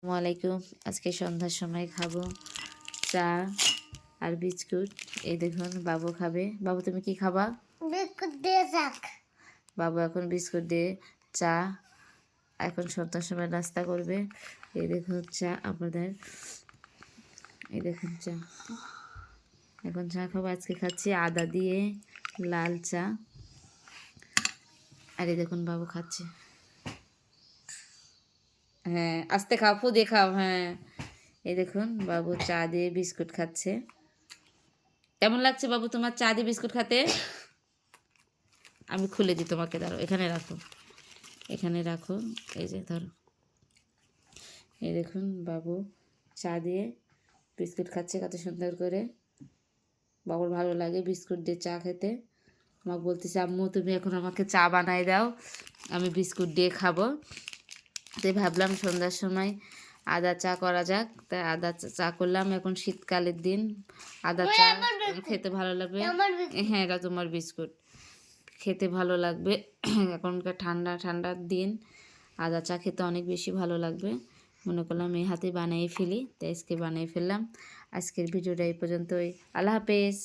ওয়ালাইকুম। আজকে সন্ধ্যার সময় খাবো চা আর বিস্কুট। এই দেখুন বাবু খাবে। বাবু তুমি কি খাবা? বিস্কুট দিয়ে যাক। বাবু এখন বিস্কুট দিয়ে চা, এখন সন্ধ্যার সময় নাস্তা করবে। এই দেখুন চা আপনাদের, এই দেখুন চা, এখন চা খাবো। আজকে খাচ্ছি আদা দিয়ে লাল চা। আর এই দেখুন বাবু খাচ্ছে। হ্যাঁ আস্তে খাও, ফু দিয়ে খাও। হ্যাঁ এই দেখুন বাবু চা দিয়ে বিস্কুট খাচ্ছে। কেমন লাগছে বাবু তোমার চা দিয়ে বিস্কুট খেতে? আমি খুলে দিই তোমাকে, দাঁড়াও, এখানে রাখো, এখানে রাখো, এই যে ধরো। এই দেখুন বাবু চা দিয়ে বিস্কুট খাচ্ছে কত সুন্দর করে। বাবুর ভালো লাগে বিস্কুট দিয়ে চা খেতে। আমাকে বলতেছে আম্মু তুমি এখন আমাকে চা বানাই দাও, আমি বিস্কুট দিয়ে খাবো। তাই ভাবলাম সন্ধ্যার সময় আদা চা করা যাক, তাই আদা চা করলাম। এখন শীতকালের দিন আদা চা খেতে ভালো লাগবে। হ্যাঁ এটা তোমার বিস্কুট, খেতে ভালো লাগবে। এখনকার ঠান্ডা ঠান্ডার দিন আদা চা খেতে অনেক বেশি ভালো লাগবে। মনে করলাম এই হাতে বানিয়ে ফেলি, তাই আজকে বানিয়ে ফেললাম। আজকের ভিডিওটা এই পর্যন্তই। আল্লাহ হাফেজ।